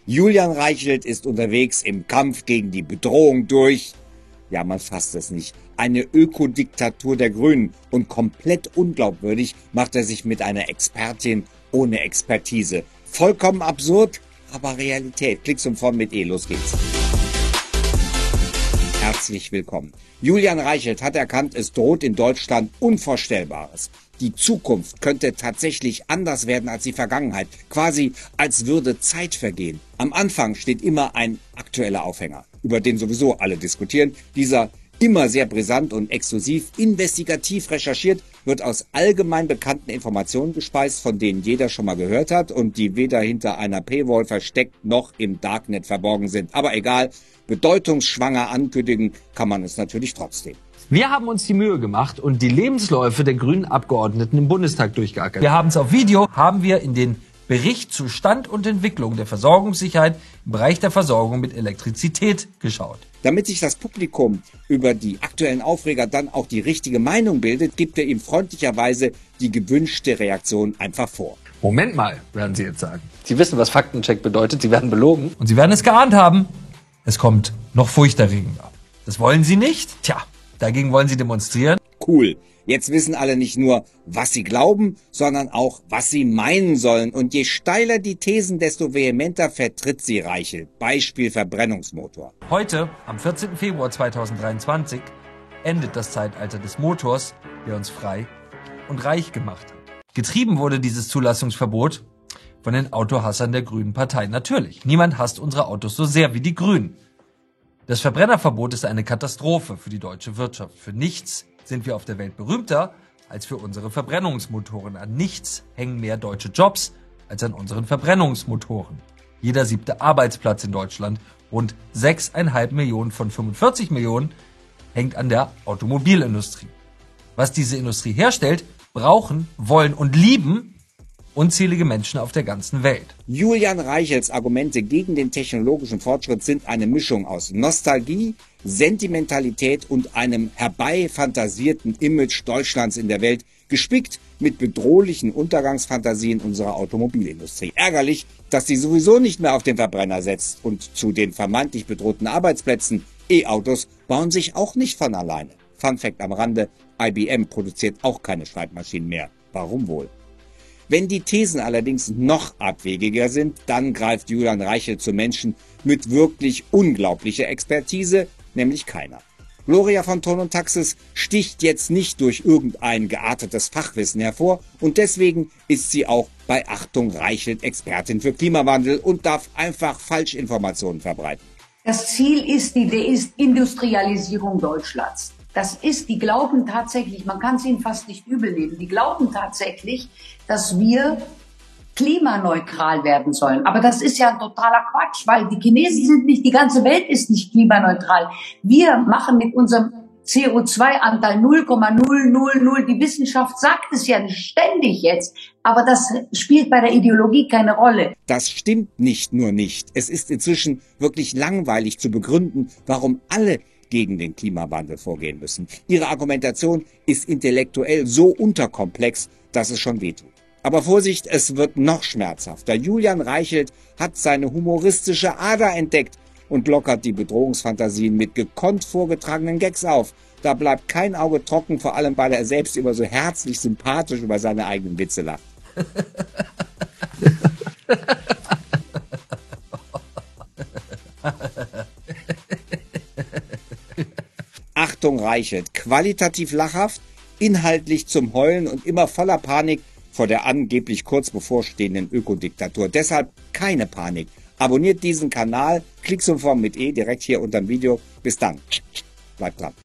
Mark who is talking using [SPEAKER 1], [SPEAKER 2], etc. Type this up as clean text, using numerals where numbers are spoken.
[SPEAKER 1] Julian Reichelt ist unterwegs im Kampf gegen die Bedrohung durch, ja, man fasst es nicht, eine Ökodiktatur der Grünen. Und komplett unglaubwürdig macht er sich mit einer Expertin ohne Expertise. Vollkommen absurd, aber Realität. Klicks und Form mit E, los geht's. Herzlich willkommen. Julian Reichelt hat erkannt, es droht in Deutschland Unvorstellbares. Die Zukunft könnte tatsächlich anders werden als die Vergangenheit. Quasi als würde Zeit vergehen. Am Anfang steht immer ein aktueller Aufhänger, über den sowieso alle diskutieren. Dieser immer sehr brisant und exklusiv, investigativ recherchiert, wird aus allgemein bekannten Informationen gespeist, von denen jeder schon mal gehört hat und die weder hinter einer Paywall versteckt noch im Darknet verborgen sind. Aber egal, bedeutungsschwanger ankündigen kann man es natürlich trotzdem.
[SPEAKER 2] Wir haben uns die Mühe gemacht und die Lebensläufe der grünen Abgeordneten im Bundestag durchgeackert. Wir haben es auf Video, haben wir in den Bericht zu Stand und Entwicklung der Versorgungssicherheit im Bereich der Versorgung mit Elektrizität geschaut.
[SPEAKER 1] Damit sich das Publikum über die aktuellen Aufreger dann auch die richtige Meinung bildet, gibt er ihm freundlicherweise die gewünschte Reaktion einfach vor.
[SPEAKER 2] Moment mal, werden Sie jetzt sagen.
[SPEAKER 3] Sie wissen, was Faktencheck bedeutet. Sie werden belogen.
[SPEAKER 2] Und Sie werden es geahnt haben. Es kommt noch furchterregender. Das wollen Sie nicht? Tja, dagegen wollen Sie demonstrieren.
[SPEAKER 1] Cool. Jetzt wissen alle nicht nur, was sie glauben, sondern auch, was sie meinen sollen. Und je steiler die Thesen, desto vehementer vertritt sie Reichelt. Beispiel Verbrennungsmotor.
[SPEAKER 2] Heute, am 14. Februar 2023, endet das Zeitalter des Motors, der uns frei und reich gemacht hat. Getrieben wurde dieses Zulassungsverbot von den Autohassern der Grünen Partei. Natürlich, niemand hasst unsere Autos so sehr wie die Grünen. Das Verbrennerverbot ist eine Katastrophe für die deutsche Wirtschaft. Für nichts sind wir auf der Welt berühmter als für unsere Verbrennungsmotoren. An nichts hängen mehr deutsche Jobs als an unseren Verbrennungsmotoren. Jeder 7. Arbeitsplatz in Deutschland, rund 6,5 Millionen von 45 Millionen, hängt an der Automobilindustrie. Was diese Industrie herstellt, brauchen, wollen und lieben unzählige Menschen auf der ganzen Welt.
[SPEAKER 1] Julian Reichelts Argumente gegen den technologischen Fortschritt sind eine Mischung aus Nostalgie, Sentimentalität und einem herbeifantasierten Image Deutschlands in der Welt, gespickt mit bedrohlichen Untergangsfantasien unserer Automobilindustrie. Ärgerlich, dass sie sowieso nicht mehr auf den Verbrenner setzt und zu den vermeintlich bedrohten Arbeitsplätzen. E-Autos bauen sich auch nicht von alleine. Fun Fact am Rande, IBM produziert auch keine Schreibmaschinen mehr. Warum wohl? Wenn die Thesen allerdings noch abwegiger sind, dann greift Julian Reichelt zu Menschen mit wirklich unglaublicher Expertise, nämlich keiner. Gloria von Thurn und Taxis sticht jetzt nicht durch irgendein geartetes Fachwissen hervor und deswegen ist sie auch bei Achtung Reichelt Expertin für Klimawandel und darf einfach Falschinformationen verbreiten.
[SPEAKER 4] Das Ziel ist die Deindustrialisierung Deutschlands. Die glauben tatsächlich, man kann es ihnen fast nicht übel nehmen, die glauben tatsächlich, dass wir klimaneutral werden sollen. Aber das ist ja ein totaler Quatsch, weil die Chinesen sind nicht, die ganze Welt ist nicht klimaneutral. Wir machen mit unserem CO2-Anteil 0,000, die Wissenschaft sagt es ja ständig jetzt, aber das spielt bei der Ideologie keine Rolle.
[SPEAKER 1] Das stimmt nicht nur nicht. Es ist inzwischen wirklich langweilig zu begründen, warum alle gegen den Klimawandel vorgehen müssen. Ihre Argumentation ist intellektuell so unterkomplex, dass es schon wehtut. Aber Vorsicht, es wird noch schmerzhafter. Julian Reichelt hat seine humoristische Ader entdeckt und lockert die Bedrohungsfantasien mit gekonnt vorgetragenen Gags auf. Da bleibt kein Auge trocken, vor allem weil er selbst immer so herzlich sympathisch über seine eigenen Witze lacht. Achtung Reichelt, qualitativ lachhaft, inhaltlich zum Heulen und immer voller Panik vor der angeblich kurz bevorstehenden Ökodiktatur. Deshalb keine Panik. Abonniert diesen Kanal, Klicks und Form mit E direkt hier unter dem Video. Bis dann. Bleibt dran.